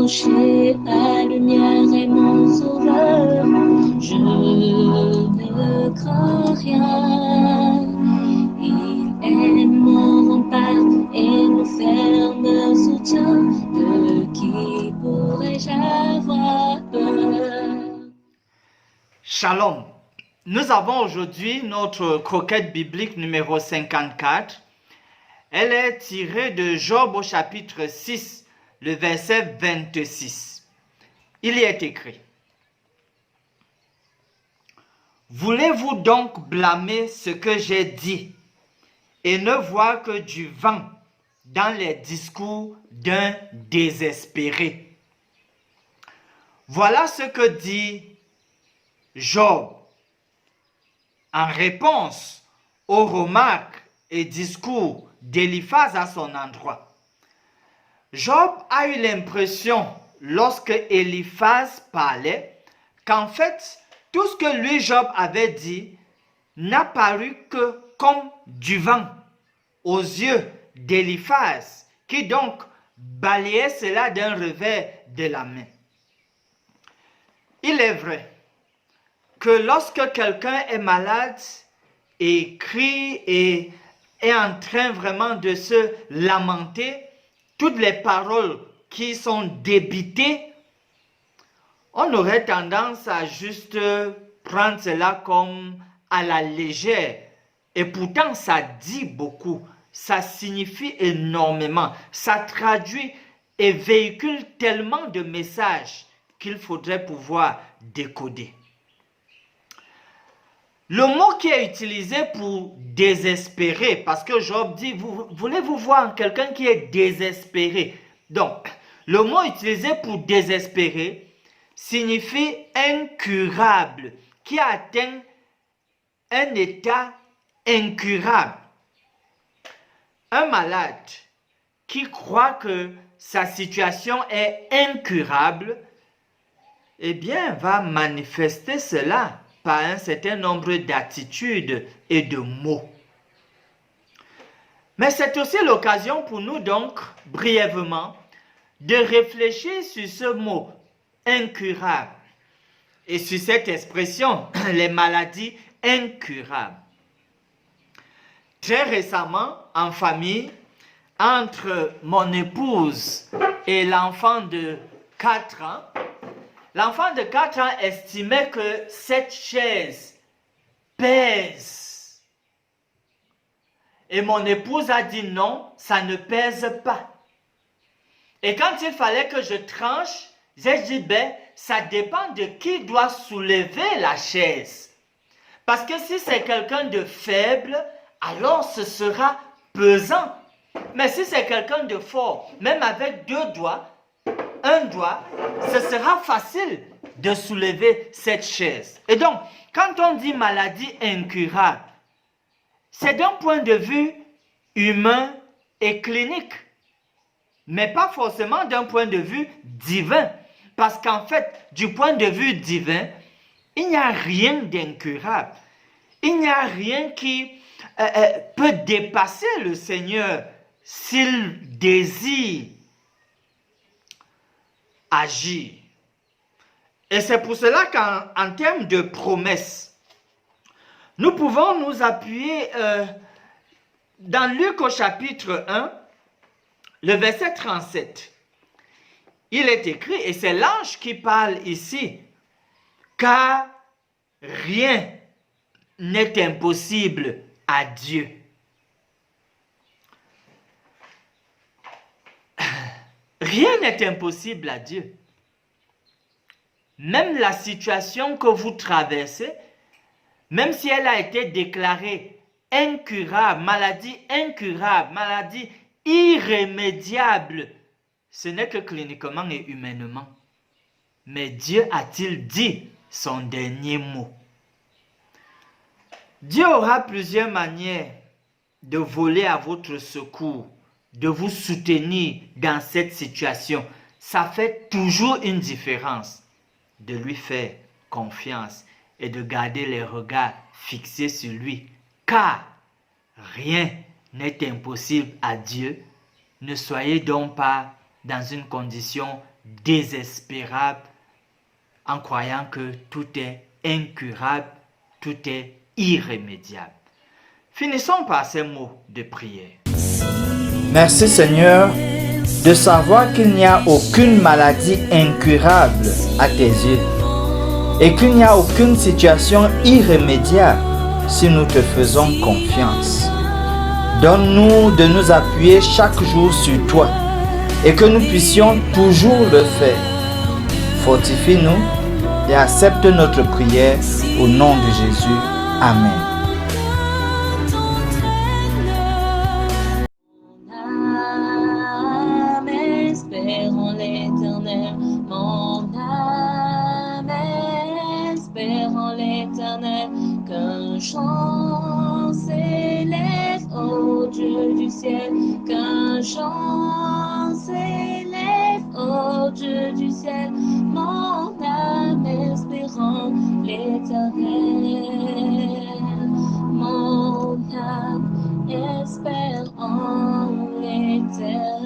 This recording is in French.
rocher, ta lumière est mon sauveur. Je ne crains rien. Il est mon rempart et mon ferme soutien. De qui pourrais-je avoir peur? Shalom. Nous avons aujourd'hui notre croquette biblique numéro 54. Elle est tirée de Job au chapitre 6, le verset 26. Il y est écrit: Voulez-vous donc blâmer ce que j'ai dit et ne voir que du vent dans les discours d'un désespéré? Voilà ce que dit Job en réponse aux remarques et discours d'Éliphaz à son endroit. Job a eu l'impression, lorsque Éliphaz parlait, qu'en fait, tout ce que lui, Job, avait dit n'a paru que comme du vent aux yeux d'Éliphaz, qui donc balayait cela d'un revers de la main. Il est vrai que lorsque quelqu'un est malade et crie et est en train vraiment de se lamenter, toutes les paroles qui sont débitées, on aurait tendance à juste prendre cela comme à la légère. Et pourtant, ça dit beaucoup, ça signifie énormément, ça traduit et véhicule tellement de messages qu'il faudrait pouvoir décoder. Le mot qui est utilisé pour désespérer, parce que Job dit, voulez-vous voir quelqu'un qui est désespéré? Donc, le mot utilisé pour désespérer signifie incurable, qui a atteint un état incurable. Un malade qui croit que sa situation est incurable, eh bien, va manifester cela par un certain nombre d'attitudes et de mots. Mais c'est aussi l'occasion pour nous donc, brièvement, de réfléchir sur ce mot incurable et sur cette expression, les maladies incurables. Très récemment, en famille, entre mon épouse et l'enfant de 4 ans, l'enfant de 4 ans estimait que cette chaise pèse. Et mon épouse a dit non, ça ne pèse pas. Et quand il fallait que je tranche, j'ai dit, ça dépend de qui doit soulever la chaise. Parce que si c'est quelqu'un de faible, alors ce sera pesant. Mais si c'est quelqu'un de fort, même avec 2 doigts, un doigt, ce sera facile de soulever cette chaise. Et donc, quand on dit maladie incurable, c'est d'un point de vue humain et clinique, mais pas forcément d'un point de vue divin. Parce qu'en fait, du point de vue divin, il n'y a rien d'incurable. Il n'y a rien qui peut dépasser le Seigneur s'il désire agir. Et c'est pour cela qu'en termes de promesses, nous pouvons nous appuyer dans Luc au chapitre 1, le verset 37. Il est écrit, et c'est l'ange qui parle ici, car rien n'est impossible à Dieu. Rien n'est impossible à Dieu. Même la situation que vous traversez, même si elle a été déclarée incurable, maladie irrémédiable, ce n'est que cliniquement et humainement. Mais Dieu a-t-il dit son dernier mot? Dieu aura plusieurs manières de voler à votre secours, de vous soutenir dans cette situation. Ça fait toujours une différence de lui faire confiance et de garder les regards fixés sur lui. Car rien n'est impossible à Dieu. Ne soyez donc pas dans une condition désespérable en croyant que tout est incurable, tout est irrémédiable. Finissons par ces mots de prière. Merci Seigneur de savoir qu'il n'y a aucune maladie incurable à tes yeux et qu'il n'y a aucune situation irrémédiable si nous te faisons confiance. Donne-nous de nous appuyer chaque jour sur toi et que nous puissions toujours le faire. Fortifie-nous et accepte notre prière au nom de Jésus. Amen. Espère en l'Éternel, mon âme espère en l'Éternel, qu'un chant s'élève au Dieu du ciel, qu'un chant s'élève au Dieu du ciel, mon âme espère en l'Éternel, mon âme espère en l'Éternel.